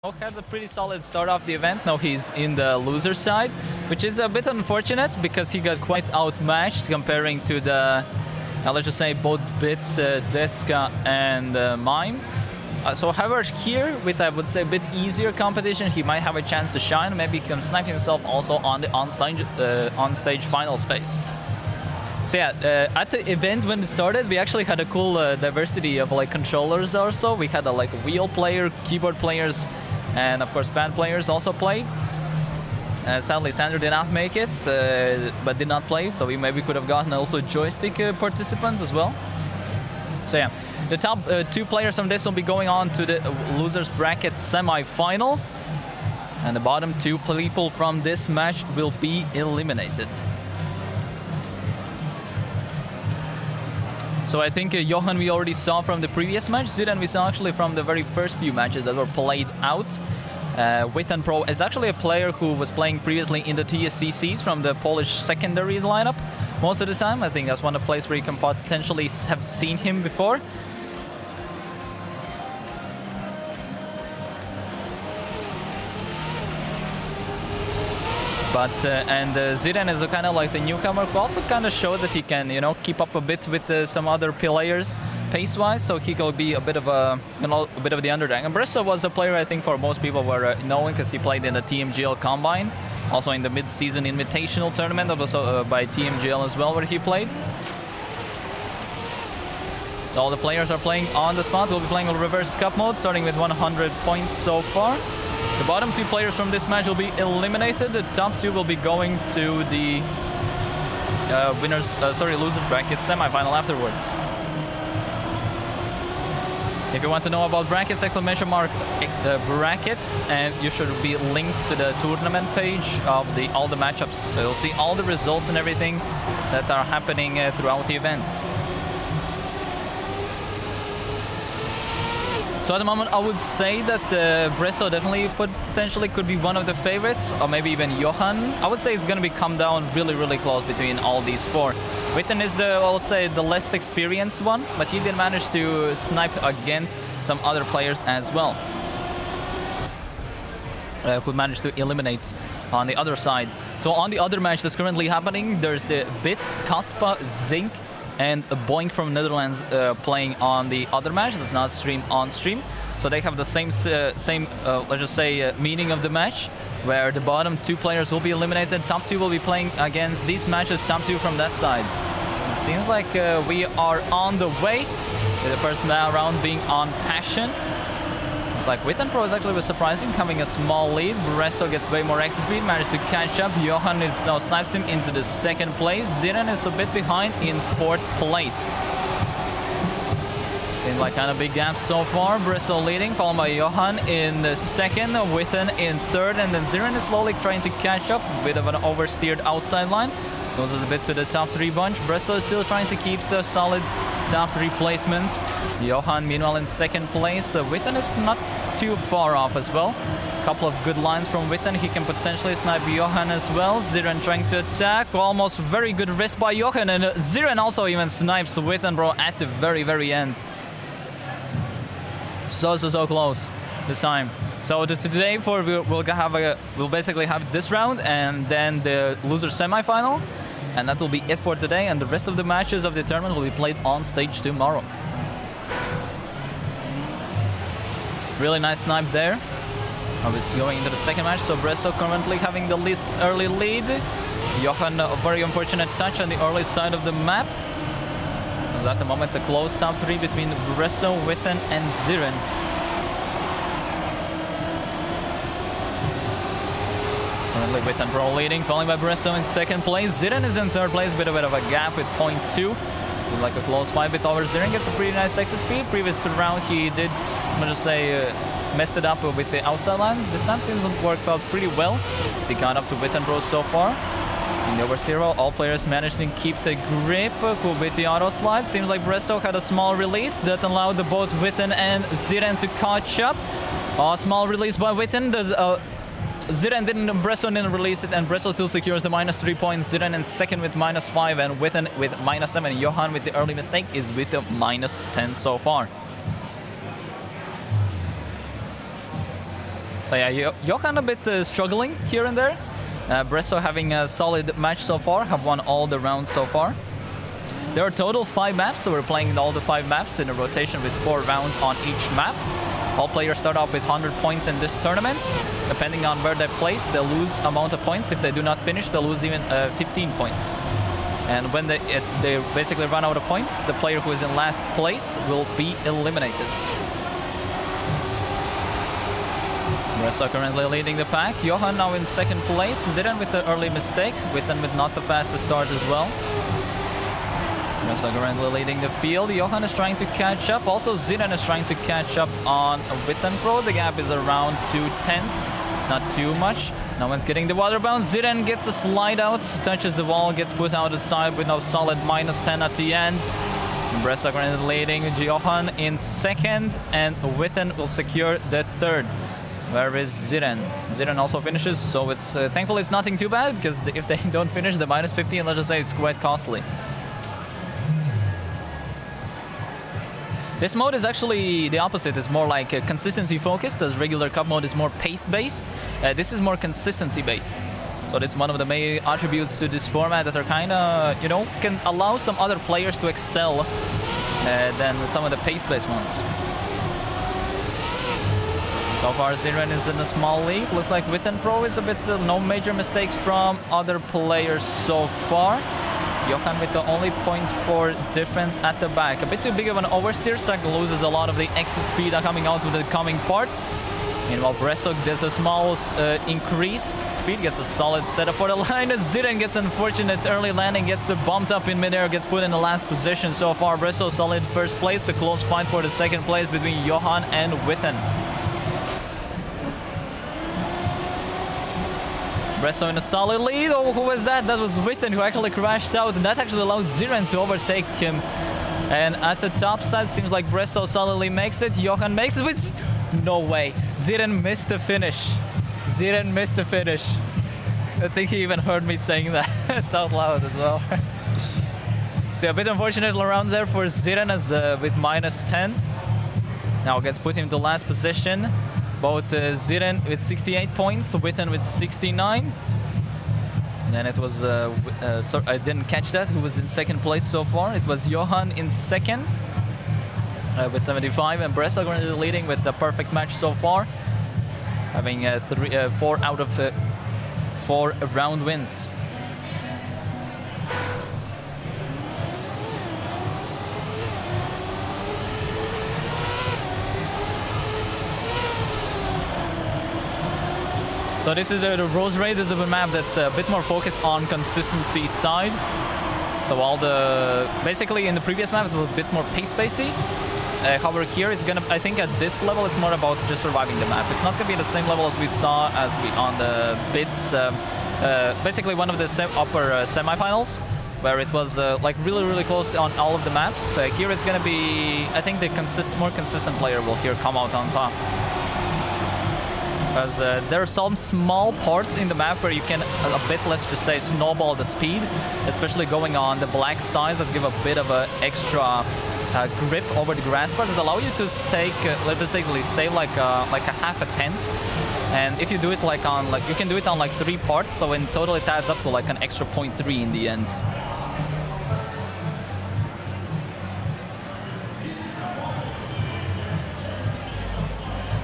Had a pretty solid start off the event. Now he's in the loser side, which is a bit unfortunate because he got quite outmatched comparing to the, let's just say, both Bits, Deska, and Mime. So however, here with, I would say, a bit easier competition, he might have a chance to shine. Maybe he can snipe himself also on the on-stage finals phase. So yeah, at the event when it started, we actually had a cool diversity of like controllers also. We had a like wheel player, keyboard players, and of course pad players also played. Sadly, Sandra did not make it, but did not play, so we maybe could have gotten also a joystick participant as well. So yeah, the top two players from this will be going on to the losers bracket semi-final, and the bottom two people from this match will be eliminated. So I think Johan we already saw from the previous match. Ziren we saw actually from the very first few matches that were played out. Witten Pro is actually a player who was playing previously in the TSCCs from the Polish secondary lineup most of the time. I think that's one of the places where you can potentially have seen him before. But Ziren is kind of like the newcomer who also kind of showed that he can, you know, keep up a bit with some other players pace-wise, so he could be a bit of a, you know, a bit of the underdog. And Brisso was a player I think for most people were knowing because he played in the TMGL Combine, also in the mid-season invitational tournament, also by TMGL as well, where he played. So all the players are playing on the spot. We'll be playing a reverse cup mode, starting with 100 points so far. The bottom two players from this match will be eliminated. The top two will be going to the losers bracket semi-final afterwards. If you want to know about brackets, exclamation mark brackets, and you should be linked to the tournament page of all the matchups. So you'll see all the results and everything that are happening throughout the event. So at the moment, I would say that Brisso definitely potentially could be one of the favorites, or maybe even Johan. I would say it's going to come down really close between all these four. Witten is I'll say, the less experienced one, but he did manage to snipe against some other players as well, who managed to eliminate on the other side. So on the other match that's currently happening, there's the Bits, Kaspa, Zink, and Boink from Netherlands playing on the other match that's not streamed on stream. So they have the same let's just say, meaning of the match, where the bottom two players will be eliminated. Top two will be playing against these matches, top two from that side. It seems like we are on the way, with the first round being on Passion. It's like Witten Pro is actually surprising, having a small lead. Bresso gets way more exit speed, managed to catch up. Johan now snipes him into the second place. Ziren is a bit behind in fourth place. Seems like kind of big gaps so far. Bresso leading, followed by Johan in the second, Witten in third, and then Ziren is slowly trying to catch up. A bit of an oversteered outside line. Goes a bit to the top three bunch. Bresso is still trying to keep the solid top three placements. Johan, meanwhile, in second place. Witten is not too far off as well. A couple of good lines from Witten. He can potentially snipe Johan as well. Ziren trying to attack. Almost very good risk by Johan. And Ziren also even snipes Witten Pro at the very end. So close this time. So today we'll basically have this round and then the loser semi-final. And that will be it for today, and the rest of the matches of the tournament will be played on stage tomorrow. Really nice snipe there. Obviously going into the second match, so Bresso currently having the least early lead. Johan, a very unfortunate touch on the early side of the map. Because at the moment it's a close top three between Bresso, Witten, and Ziren. Currently Witten Pro leading, followed by Bresso in second place. Ziren is in third place, bit of a gap with 0.2. Seems like a close fight with over. Ziren gets a pretty nice exit speed. Previous round he did, I'm just say, messed it up with the outside line. This time seems to work out pretty well, as he got up to Witten Pro so far. In the oversteer roll, all players managed to keep the grip. Cool with the auto slide. Seems like Bresso had a small release that allowed both Witten and Ziren to catch up. A small release by Witten. Bresso didn't release it, and Bresso still secures the -3 points. Ziren in second with -5, and Witten with -7. Johan with the early mistake is with the -10 so far. So yeah, Johan a bit struggling here and there. Bresso having a solid match so far, have won all the rounds so far. There are total 5 maps, so we're playing all the 5 maps in a rotation with 4 rounds on each map. All players start off with 100 points in this tournament. Depending on where they place, they'll lose amount of points. If they do not finish, they'll lose even 15 points. And when they basically run out of points, the player who is in last place will be eliminated. Bresso currently leading the pack. Johan now in second place. Ziren with the early mistake. Witten with not the fastest start as well. Bresso currently leading the field. Johan is trying to catch up. Also, Ziren is trying to catch up on Witten Pro. The gap is around 2 tenths. It's not too much. No one's getting the water bounce. Ziren gets a slide out, touches the wall, gets put out aside with no solid -10 at the end. Bresso currently leading. Johan in second, and Witten will secure the third. Where is Ziren? Ziren also finishes, so it's thankfully it's nothing too bad, because if they don't finish, the -15, let's just say it's quite costly. This mode is actually the opposite. It's more like consistency focused, as regular cup mode is more pace based. This is more consistency based. So this is one of the main attributes to this format that are kind of, you know, can allow some other players to excel than some of the pace based ones. So far, Ziren is in a small lead. Looks like Witten Pro is a bit no major mistakes from other players so far. Johan with the only 0.4 difference at the back. A bit too big of an oversteer, so loses a lot of the exit speed coming out with the coming part. Meanwhile, Bresso does a small increase. Speed gets a solid setup for the line. Ziren gets unfortunate early landing, gets the bumped up in midair, gets put in the last position so far. Bresso solid first place, a close fight for the second place between Johan and Witten. Bresso in a solid lead. Oh, who was that? That was Witten, who actually crashed out, and that actually allows Ziren to overtake him. And at the top side, seems like Bresso solidly makes it. Johan makes it with... No way. Ziren missed the finish. Ziren missed the finish. I think he even heard me saying that out loud as well. So a bit unfortunate around there for Ziren, as with -10. Now gets put into last position. Both Ziren with 68 points, Witten with 69. And then it was, sorry, I didn't catch that, who was in second place so far. It was Johan in second with 75, and Bresso currently leading with the perfect match so far, having 4 out of 4 round wins. So this is the Rose Raid. This is a map that's a bit more focused on consistency side. So all the... Basically in the previous map it was a bit more pace-basy. However, here it's gonna... I think at this level it's more about just surviving the map. It's not gonna be the same level as we saw on the bits. Basically one of the upper semifinals, where it was like really close on all of the maps. Here it's gonna be... I think the more consistent player will here come out on top. Because there are some small parts in the map where you can a bit, let's just say, snowball the speed, especially going on the black sides that give a bit of an extra grip over the grass bars that allow you to take, let's basically save like a half a tenth. And if you do it like on, you can do it on like 3 parts, so in total it adds up to like an extra 0.3 in the end.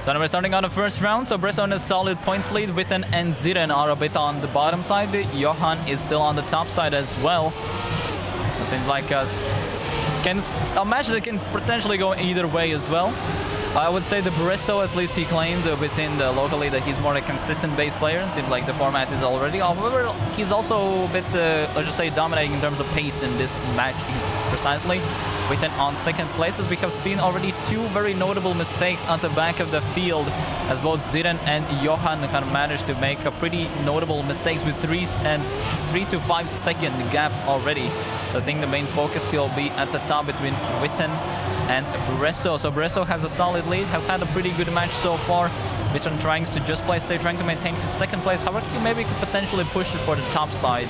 So now we're starting on the first round, so Bresso on a solid points lead. Witten and Ziren are a bit on the bottom side. Johan is still on the top side as well. It seems like a match that can potentially go either way as well. I would say the Bresso, at least he claimed within the locally that he's more a consistent base player. It seems like the format is already. However, he's also a bit, let's just say, dominating in terms of pace in this match. He's precisely Witten on second place, as we have seen already 2 very notable mistakes at the back of the field, as both Ziren and Johan kind of managed to make a pretty notable mistakes with 3 to 5 second gaps already. So I think the main focus will be at the top between Witten and Bresso. So Bresso has a solid lead, has had a pretty good match so far. Witten trying to just play safe, trying to maintain his second place. However, he maybe could potentially push it for the top side.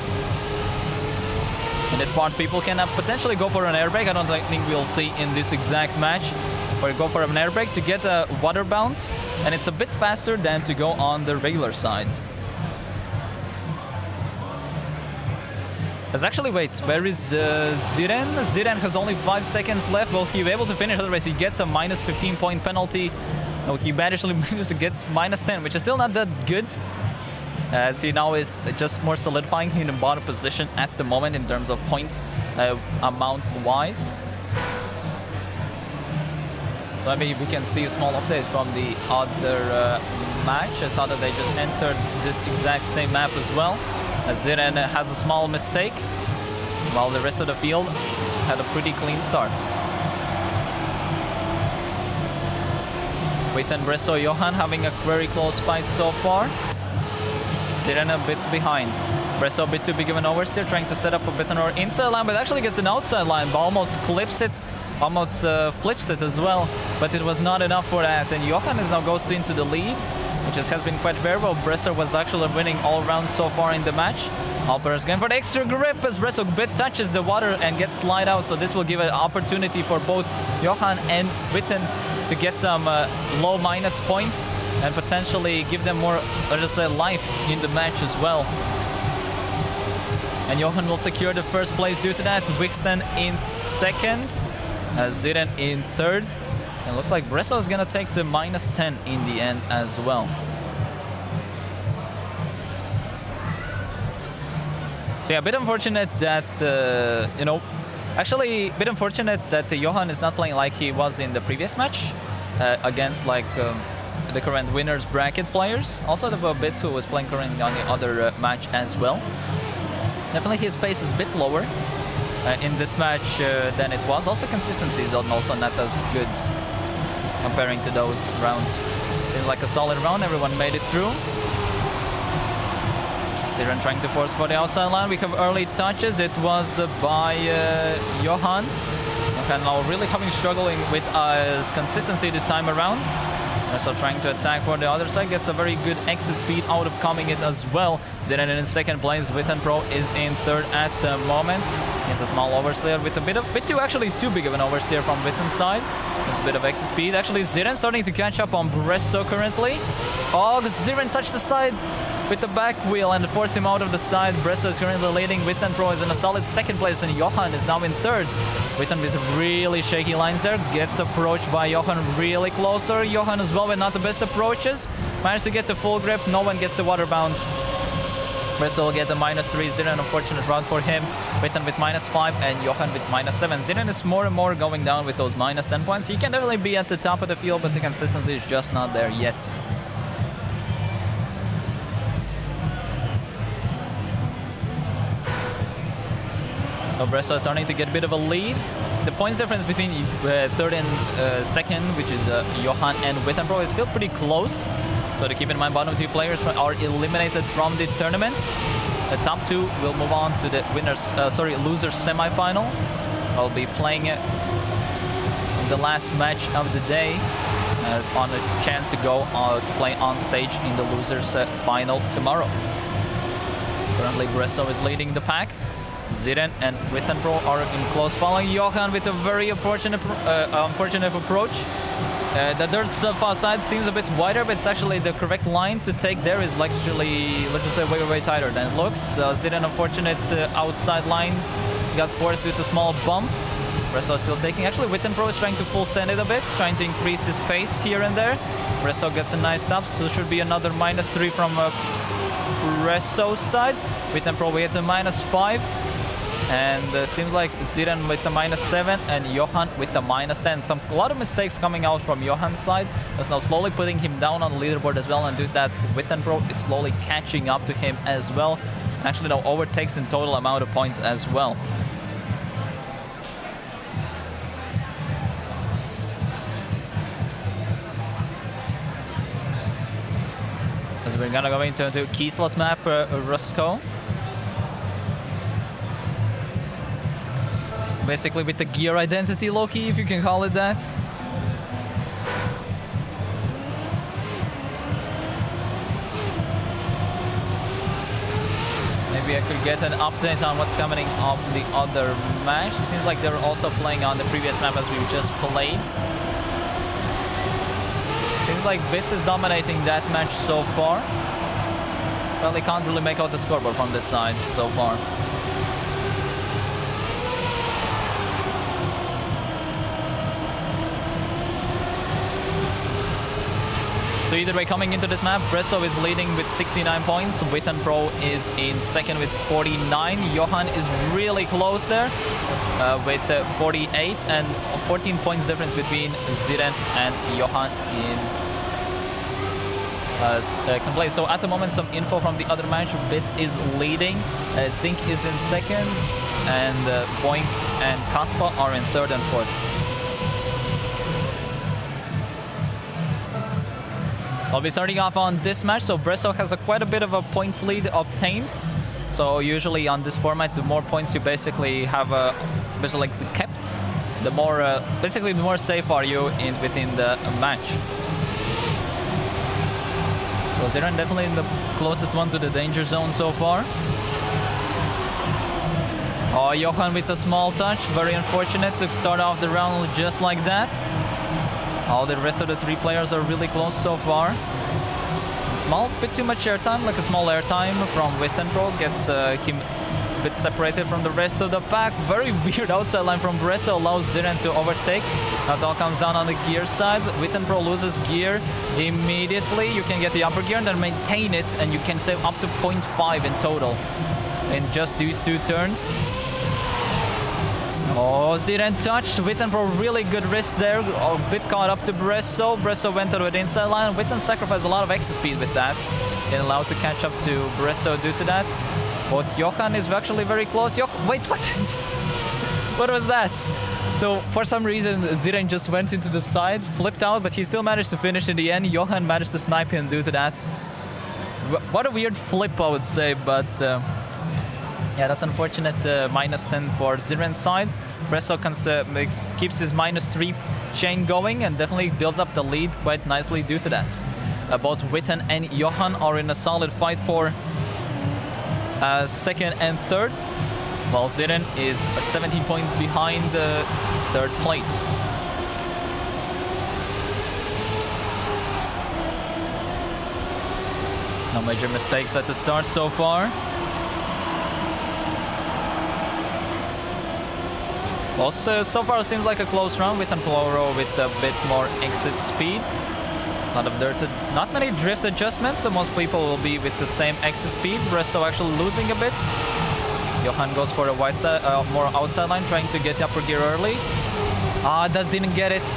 In this part, people can potentially go for an airbag. I don't think we'll see in this exact match. or go for an air brake to get a water bounce, and it's a bit faster than to go on the regular side. There's actually, wait, where is Ziren? Ziren has only 5 seconds left. Will he be able to finish? Otherwise, he gets a minus 15-point penalty. No, he actually manages to get minus 10, which is still not that good, as he now is just more solidifying in the bottom position at the moment in terms of points amount-wise. So maybe we can see a small update from the other match. I saw that they just entered this exact same map as well. Ziren has a small mistake, while the rest of the field had a pretty clean start. Witten, Bresso, Johan having a very close fight so far. Ziren a bit behind. Bresso a bit too big of an oversteer, trying to set up a bit on our inside line, but actually gets an outside line, but almost clips it, almost flips it as well, but it was not enough for that. And Johan is now goes into the lead, which has been quite variable. Bresso was actually winning all rounds so far in the match. Alper is going for the extra grip as Bresso a bit touches the water and gets slide out, so this will give an opportunity for both Johan and Witten to get some low minus points and potentially give them more, let's just say, life in the match as well. And Johan will secure the first place due to that. Witten in second, Ziren in third. And it looks like Bresso is going to take the minus 10 in the end as well. So yeah, a bit unfortunate that, you know, actually a bit unfortunate that Johan is not playing like he was in the previous match against like the current winners bracket players. Also the Bits who was playing currently on the other match as well. Definitely his pace is a bit lower in this match than it was. Also consistency is also not as good comparing to those rounds. Seems like a solid round, everyone made it through. Ziren trying to force for the outside line. We have early touches. It was by Johan. Johan now really struggling with his consistency this time around. So trying to attack for the other side, gets a very good exit speed out of coming it as well. Ziren in second place, Witten Pro is in third at the moment. It's a small oversteer with a bit too big of an oversteer from Witten's side. There's a bit of exit speed. Actually, Ziren starting to catch up on Bresso currently. Oh, Ziren touched the side with the back wheel and force him out of the side. Bresso is currently leading. Witten Pro is in a solid second place, and Johan is now in third. Witten with really shaky lines there, gets approached by Johan really closer. Johan as well with not the best approaches. Managed to get the full grip, no one gets the water bounce. Bresso will get the minus 3, Ziren unfortunate round for him. Witten with minus 5 and Johan with minus 7. Ziren is more and more going down with those minus 10 points. He can definitely be at the top of the field, but the consistency is just not there yet. So Bresso is starting to get a bit of a lead. The points difference between third and second, which is Johan and Witten Pro, is still pretty close. So to keep in mind, bottom two players are eliminated from the tournament. The top two will move on to the losers semi-final. I'll be playing in the last match of the day on a chance to go to play on stage in the losers final tomorrow. Currently, Bresso is leading the pack. Ziren and Witten Pro are in close following. Johan with a very unfortunate approach. The dirt side seems a bit wider, but it's actually the correct line to take there is actually, let's just say, way tighter than it looks. Ziren, unfortunate outside line, got forced with a small bump. Bresso is still taking. Actually, Witten Pro is trying to full send it a bit, trying to increase his pace here and there. Bresso gets a nice stop, so should be another minus 3 from Bresso's side. Witten Pro gets a minus 5. And seems like Ziren with the minus 7 and Johan with the minus 10. A lot of mistakes coming out from Johan's side. That's now slowly putting him down on the leaderboard as well. And due to that, Witten Pro is slowly catching up to him as well. Actually now overtakes in total amount of points as well. As we're gonna go into Kisla's map, Rusko. Basically with the gear identity, Loki, if you can call it that. Maybe I could get an update on what's coming on the other match. Seems like they're also playing on the previous map as we just played. Seems like Bits is dominating that match so far. Sadly, can't really make out the scoreboard from this side so far. So either way, coming into this map, Bresso is leading with 69 points. Witten Pro is in second with 49. Johan is really close there with 48, and 14 points difference between Ziren and Johan in second place. So at the moment, some info from the other match. Bits is leading, Zink is in second, and Boink and Kaspa are in third and fourth. I'll be starting off on this match. So Bresso has quite a bit of a points lead obtained. So usually on this format, the more points you basically have basically kept, the more basically the more safe are you within the match. So Ziren definitely the closest one to the danger zone so far. Oh, Johan with a small touch. Very unfortunate to start off the round just like that. All the rest of the three players are really close so far. Small bit too much airtime, like a small airtime from Witten Pro gets him a bit separated from the rest of the pack. Very weird outside line from Bresso allows Ziren to overtake. That all comes down on the gear side. Witten Pro loses gear immediately. You can get the upper gear and then maintain it, and you can save up to 0.5 in total in just these two turns. Oh, Ziren touched. Witten Pro really good risk there. A bit caught up to Bresso. Bresso went to the inside line. Witten sacrificed a lot of extra speed with that. Getting allowed to catch up to Bresso due to that. But Johan is actually very close. Wait, what? What was that? So for some reason, Ziren just went into the side, flipped out, but he still managed to finish in the end. Johan managed to snipe him due to that. What a weird flip, I would say, but yeah, that's unfortunate. -10 for Ziren's side. Bresso keeps his -3 chain going and definitely builds up the lead quite nicely due to that. Both Witten and Johan are in a solid fight for second and third, while Ziren is 17 points behind third place. No major mistakes at the start so far. Close. So far seems like a close round. Witten Pro with a bit more exit speed. A lot of dirt, not many drift adjustments, so most people will be with the same exit speed. Bresso actually losing a bit. Johan goes for a wide side, more outside line, trying to get the upper gear early. That didn't get it.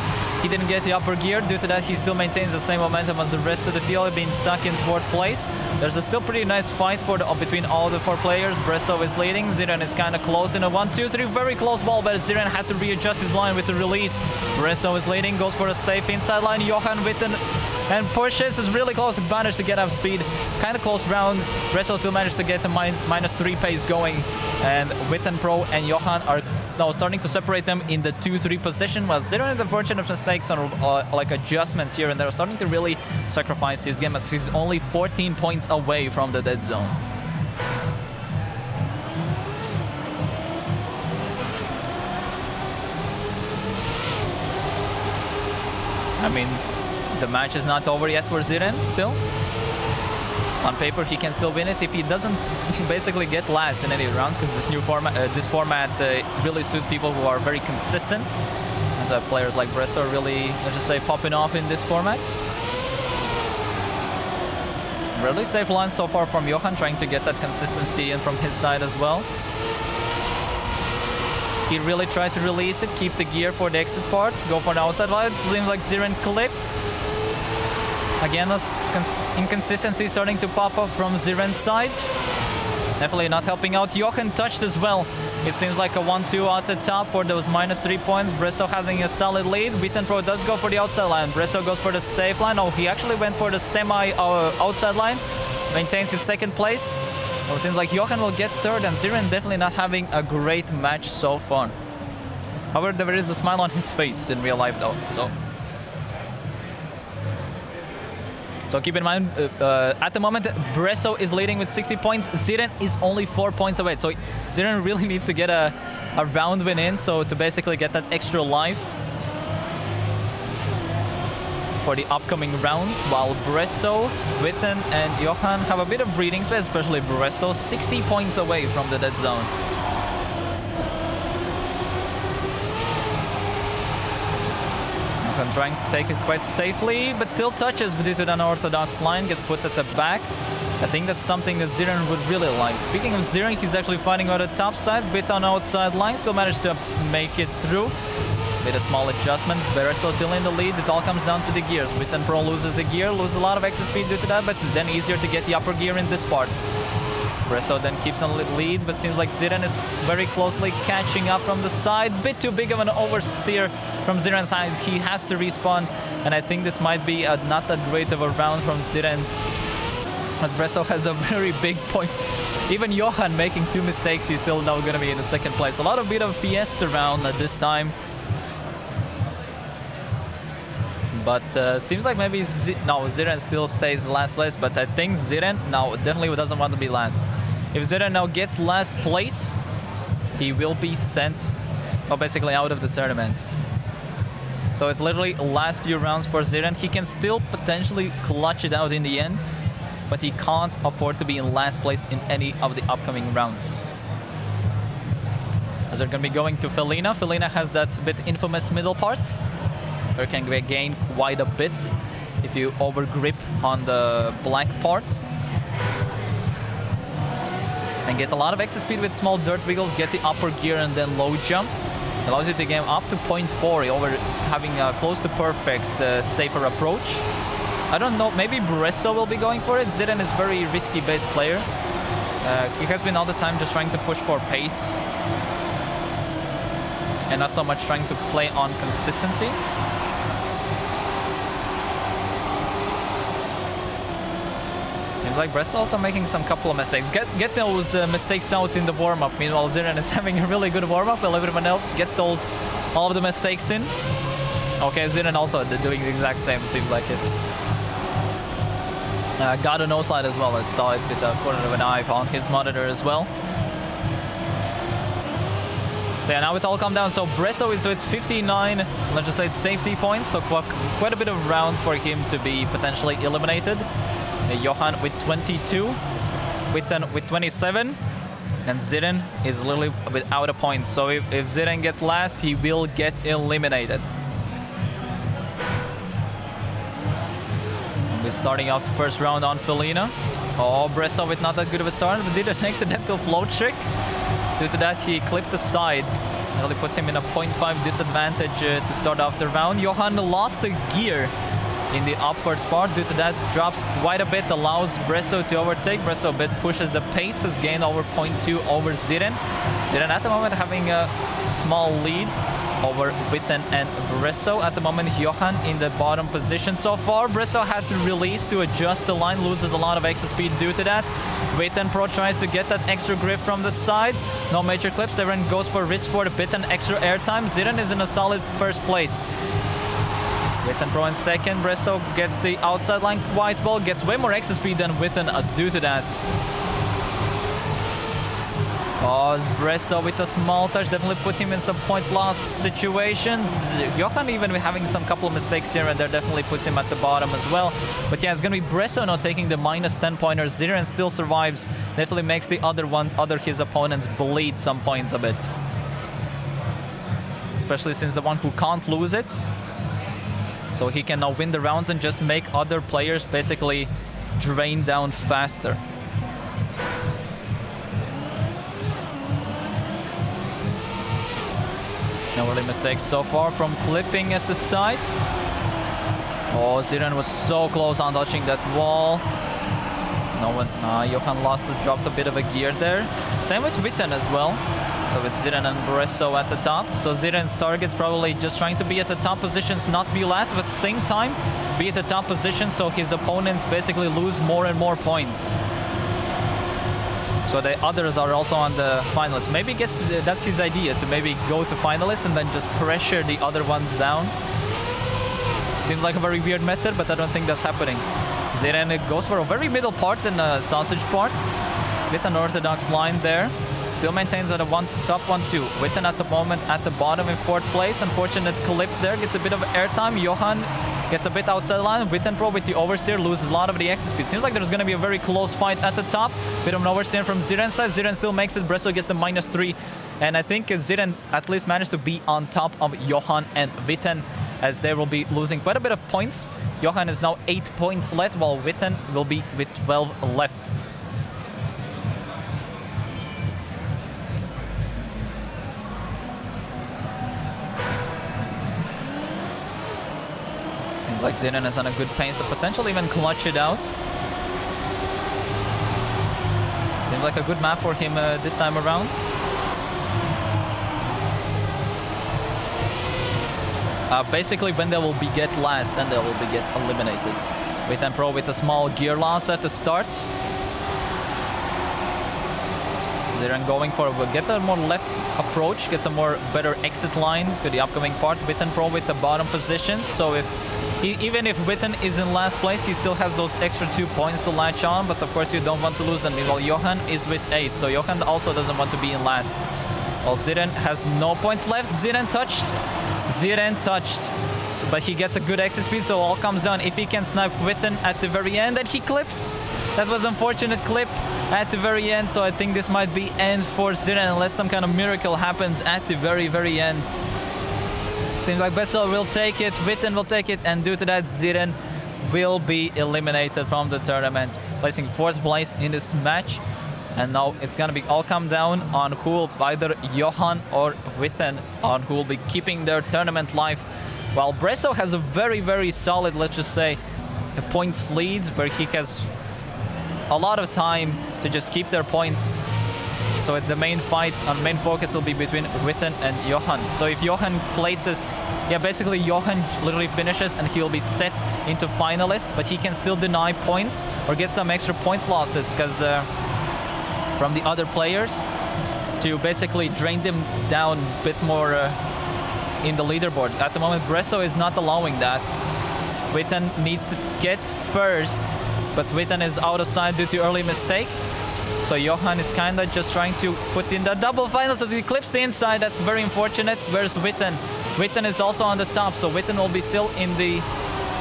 He didn't get the upper gear. Due to that, he still maintains the same momentum as the rest of the field, being stuck in fourth place. There's a still pretty nice fight for between all the four players. Bresso is leading. Ziren is kind of close in a 1-2-3. Very close ball, but Ziren had to readjust his line with the release. Bresso is leading, goes for a safe inside line. Johan Witten and pushes. Is really close. Managed to get up speed. Kind of close round. Bresso still managed to get the -3 pace going. And Witten Pro and Johan are now starting to separate them in the 2-3 position. While Ziren had unfortunate mistakes on like adjustments here and there, starting to really sacrifice his game as he's only 14 points away from the dead zone. I mean, the match is not over yet for Ziren still. On paper, he can still win it if he doesn't basically get last in any rounds, because this format really suits people who are very consistent. As players like Bresso are really, let's just say, popping off in this format. Really safe line so far from Johan, trying to get that consistency in from his side as well. He really tried to release it, keep the gear for the exit parts, go for the outside line. It seems like Ziren clipped. Again, that's inconsistency starting to pop up from Ziren's side. Definitely not helping out. Johan touched as well. It seems like a 1-2 at the top for those -3 points. Bresso having a solid lead. Witten Pro does go for the outside line. Bresso goes for the safe line. Oh, he actually went for the semi outside line. Maintains his second place. Well, it seems like Johan will get third, and Ziren definitely not having a great match so far. However, there is a smile on his face in real life though, So keep in mind, at the moment, Bresso is leading with 60 points. Ziren is only 4 points away. So Ziren really needs to get a round win in, so to basically get that extra life. for the upcoming rounds, while Bresso, Witten, and Johan have a bit of breathing space, especially Bresso, 60 points away from the dead zone. Johan trying to take it quite safely, but still touches due to the unorthodox line, gets put at the back. I think that's something that Ziren would really like. Speaking of Ziren, he's actually fighting on the top sides, bit on outside line, still managed to make it through. Bit a small adjustment. Bresso still in the lead. It all comes down to the gears. Witten Pro loses the gear, loses a lot of excess speed due to that, but it's then easier to get the upper gear in this part. Bresso then keeps on the lead, but seems like Ziren is very closely catching up from the side. Bit too big of an oversteer from Ziren's side. He has to respawn, and I think this might be not that great of a round from Ziren, as Bresso has a very big point. Even Johan making 2 mistakes, he's still now going to be in the second place. A lot of bit of fiesta round at this time. But seems like maybe Ziren still stays in last place, but I think Ziren now definitely doesn't want to be last. If Ziren now gets last place, he will be sent, well, basically out of the tournament. So it's literally last few rounds for Ziren. He can still potentially clutch it out in the end, but he can't afford to be in last place in any of the upcoming rounds. As they're going to be going to Felina. Felina has that bit infamous middle part, where you can gain quite a bit if you overgrip on the black part. And get a lot of excess speed with small dirt wiggles, get the upper gear and then low jump. Allows you to game up to 0.4 over having a close to perfect safer approach. I don't know, maybe Bresso will be going for it. Ziren is very risky base player. He has been all the time just trying to push for pace and not so much trying to play on consistency. Seems like Bresso also making some couple of mistakes. Get those mistakes out in the warm-up. Meanwhile, Ziren is having a really good warm-up, while everyone else gets all of the mistakes in. Okay, Ziren also doing the exact same, seems like it. Got a no slide as well. I saw it with the corner of an eye on his monitor as well. So yeah, now it all come down. So Bresso is with 59, let's just say, safety points. So quite a bit of rounds for him to be potentially eliminated. Johan with 22, Witten with 27, and Ziren is literally without a point. So if Ziren gets last, he will get eliminated. We're starting out the first round on Felina. Oh, Bresso with not that good of a start, but did an accidental float trick. Due to that, he clipped the side. It only puts him in a 0.5 disadvantage to start off the round. Johan lost the gear in the upwards part. Due to that, drops quite a bit, allows Bresso to overtake. Bresso a bit pushes the pace, has gained over 0.2 over Ziren. Ziren at the moment having a small lead over Witten and Bresso. At the moment, Johan in the bottom position so far. Bresso had to release to adjust the line, loses a lot of excess speed due to that. Witten Pro tries to get that extra grip from the side. No major clips. Everyone goes for risk for a bit and extra airtime. Ziren is in a solid first place. Witten Pro in second. Bresso gets the outside line quite well, gets way more excess speed than Witten due to that. Oh, Bresso with a small touch definitely put him in some point loss situations. Johan even having some couple of mistakes here and there definitely puts him at the bottom as well. But yeah, it's going to be Bresso now taking the minus 10 pointers. Ziren still survives, definitely makes the his opponents bleed some points a bit. Especially since the one who can't lose it. So he can now win the rounds and just make other players basically drain down faster. No really mistakes so far from clipping at the side. Oh, Ziren was so close on touching that wall. No one, Johan dropped a bit of a gear there. Same with Witten as well. So it's Ziren and Bresso at the top. So Ziren's target's probably just trying to be at the top positions, not be last, but at the same time, be at the top position so his opponents basically lose more and more points. So the others are also on the finalists. Maybe that's his idea, to maybe go to finalists and then just pressure the other ones down. Seems like a very weird method, but I don't think that's happening. Ziren goes for a very middle part and a sausage part. With an orthodox line there. Still maintains at a top 1-2. Witten at the moment at the bottom in 4th place. Unfortunate clip there, gets a bit of airtime. Johan gets a bit outside the line. Witten Pro with the oversteer loses a lot of the exit speed. Seems like there's going to be a very close fight at the top. Bit of an oversteer from Ziren's side. Ziren still makes it. Bresso gets the -3. And I think Ziren at least managed to be on top of Johan and Witten, as they will be losing quite a bit of points. Johan is now 8 points left, while Witten will be with 12 left. Seems like Ziren is on a good pace to potentially even clutch it out. Seems like a good map for him this time around. Basically, when they will be get last, then they will be get eliminated. Witten Pro with a small gear loss at the start. Ziren going for gets a more left approach, gets a more better exit line to the upcoming part. Witten Pro with the bottom positions, so even if Witten is in last place, he still has those extra 2 points to latch on, but of course you don't want to lose them. Meanwhile, Johan is with 8, so Johan also doesn't want to be in last. Well, Ziren has no points left. Ziren touched, so, but he gets a good exit speed, so all comes down if he can snipe Witten at the very end, and he clips. That was an unfortunate clip at the very end, so I think this might be end for Ziren unless some kind of miracle happens at the very end. Seems like Bessel will take it, Witten will take it, and due to that, Ziren will be eliminated from the tournament, placing 4th place in this match. And now it's gonna be all come down on who will, either Johan or Witten, on who will be keeping their tournament live. While Bresso has a very solid, let's just say, a points lead, where he has a lot of time to just keep their points. So the main fight and main focus will be between Witten and Johan. So if Johan places, basically Johan literally finishes and he'll be set into finalist, but he can still deny points or get some extra points losses, because from the other players, to basically drain them down a bit more in the leaderboard. At the moment, Bresso is not allowing that. Witten needs to get first, but Witten is out of sight due to early mistake. So Johan is kind of just trying to put in the double finals as he clips the inside. That's very unfortunate. Where's Witten? Witten is also on the top, so Witten will be still in the...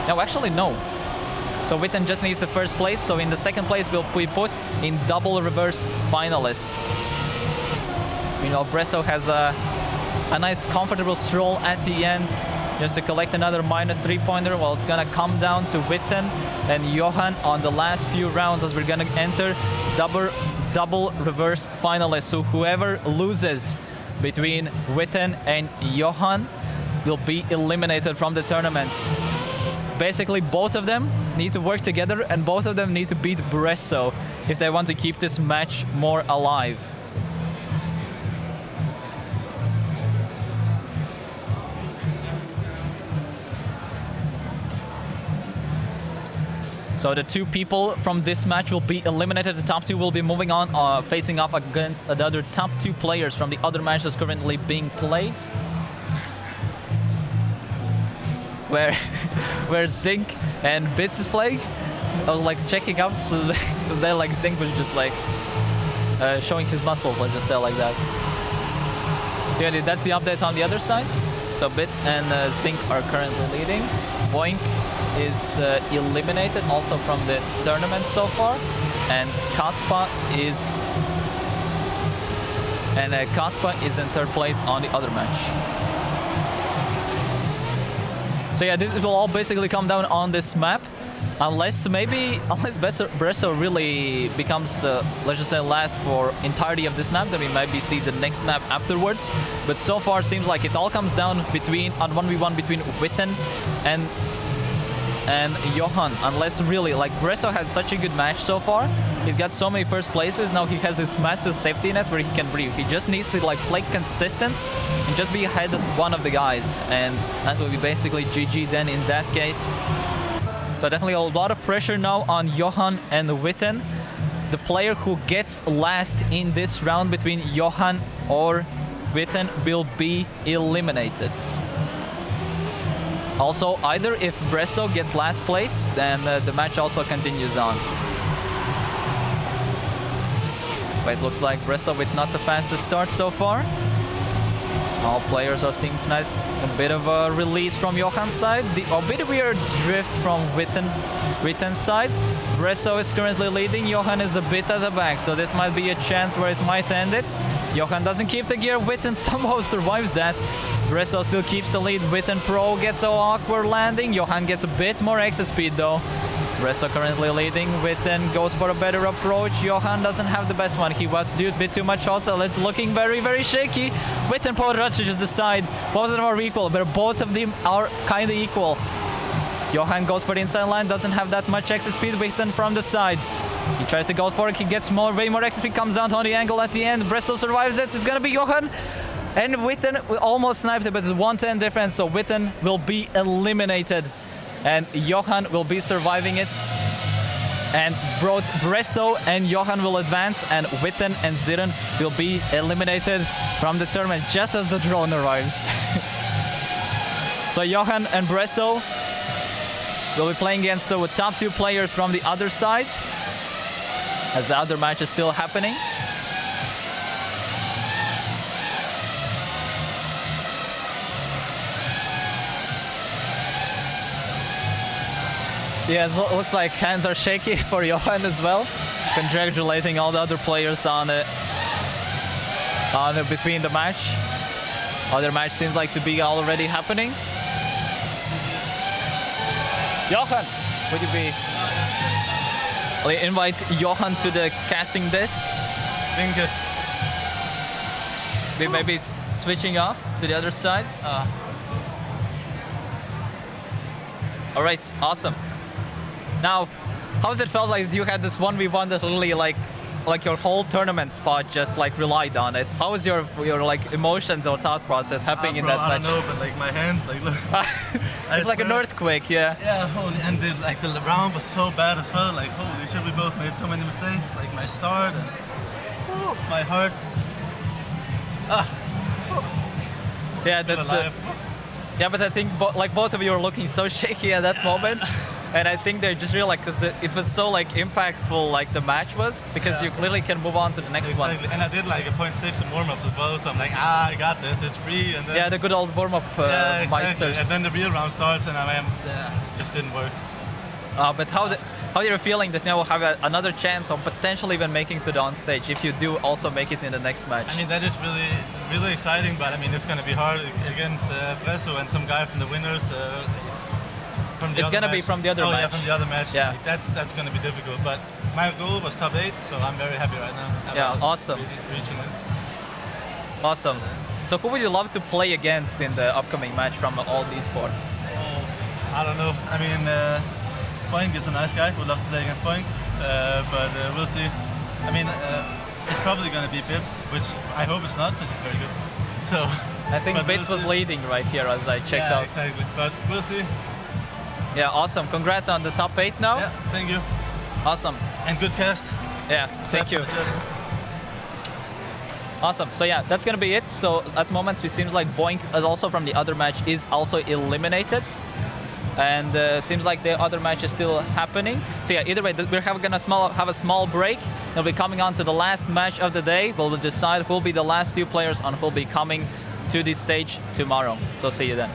No, actually, no. So Witten just needs the first place, so in the second place will be put in double reverse finalist. Meanwhile, Bresso has a nice comfortable stroll at the end, just to collect another -3 pointer. Well, it's gonna come down to Witten and Johan on the last few rounds, as we're gonna enter double reverse finalists. So whoever loses between Witten and Johan will be eliminated from the tournament. Basically, both of them need to work together, and both of them need to beat Bresso if they want to keep this match more alive. So the 2 people from this match will be eliminated. The top 2 will be moving on, facing off against the other top 2 players from the other match that's currently being played. Where Zinc and Bits is playing. I was like checking out, so then like Zinc was just like showing his muscles, I'll just say like that. So yeah, that's the update on the other side. So Bits and Zinc are currently leading. Boink is eliminated also from the tournament so far, and Kaspa is in 3rd place on the other match. So yeah, this will all basically come down on this map, unless Bresso really becomes, let's just say, last for entirety of this map, then we maybe see the next map afterwards. But so far, seems like it all comes down on 1v1 between Witten and Johan, unless really, like, Bresso had such a good match so far. He's got so many first places. Now he has this massive safety net where he can breathe. He just needs to like play consistent and just be ahead of one of the guys, and that will be basically GG then in that case. So definitely a lot of pressure now on Johan and Witten. The player who gets last in this round between Johan or Witten will be eliminated. Also, either if Bresso gets last place, then the match also continues on. But it looks like Bresso with not the fastest start so far. All players are synchronized. A bit of a release from Johan's side. A bit weird drift from Witten's side. Bresso is currently leading. Johan is a bit at the back, so this might be a chance where it might end it. Johan doesn't keep the gear. Witten somehow survives that. Bresso still keeps the lead. Witten Pro gets an awkward landing. Johan gets a bit more exit speed though. Bresso currently leading. Witten goes for a better approach. Johan doesn't have the best one. He was due a bit too much also. It's looking very, very shaky. Witten Pro rushes the side. Both of them are equal, but both of them are kind of equal. Johan goes for the inside line. Doesn't have that much exit speed. Witten from the side. He tries to go for it. He gets way more exit speed. Comes down on the angle at the end. Bresso survives it. It's going to be Johan. And Witten almost sniped it, but it's 110 difference. So Witten will be eliminated. And Johan will be surviving it. And both Bresso and Johan will advance, and Witten and Zirin will be eliminated from the tournament just as the drone arrives. So Johan and Bresso will be playing against the top 2 players from the other side, as the other match is still happening. Yeah, it looks like hands are shaky for Johan as well. Congratulating all the other players on between the match. Other match seems like to be already happening. Johan, would you be? I'll invite Johan to the casting disc. Thank you. We maybe switching off to the other side. All right, awesome. Now, how has it felt like you had this 1v1 that literally like your whole tournament spot just like relied on it? How was your like emotions or thought process happening in that match? I don't know, but like my hands, like look. It's like an earthquake, yeah. Yeah, holy, and like the round was so bad as well. Like holy shit, we both made so many mistakes. Like my start and my heart. Just, yeah, that's. Yeah, but I think like both of you are looking so shaky at that moment. And I think they just realized because it was so like impactful, like the match was, because you clearly can move on to the next one. And I did like a 0.6 in warm-ups as well, so I'm like, I got this, it's free. And then, yeah, the good old warm-up meisters. And then the real round starts, and it just didn't work. But how are you feeling that now we'll have another chance of potentially even making to the on stage if you do also make it in the next match? I mean, that is really, really exciting, but I mean, it's going to be hard against Bresso and some guy from the winners. It's going to be from the other match. Oh yeah, from the other match. Yeah. Like, that's going to be difficult, but my goal was top 8, so I'm very happy right now. Yeah, awesome. Reaching it. Awesome. So who would you love to play against in the upcoming match from all these 4? Oh, I don't know. I mean, Boink is a nice guy. Would love to play against Boink, but we'll see. I mean, it's probably going to be Bits, which I hope it's not, because he's very good. So I think Bits was leading right here as I checked out. Yeah, exactly. But we'll see. Yeah, awesome. Congrats on the top 8 now. Yeah, thank you. Awesome. And good cast. Yeah, thank you. Awesome. So yeah, that's gonna be it. So at the moment, it seems like Boink, also from the other match, is also eliminated. And seems like the other match is still happening. So yeah, either way, we're gonna have a small break. We'll be coming on to the last match of the day. We'll decide who'll be the last 2 players and who'll be coming to this stage tomorrow. So see you then.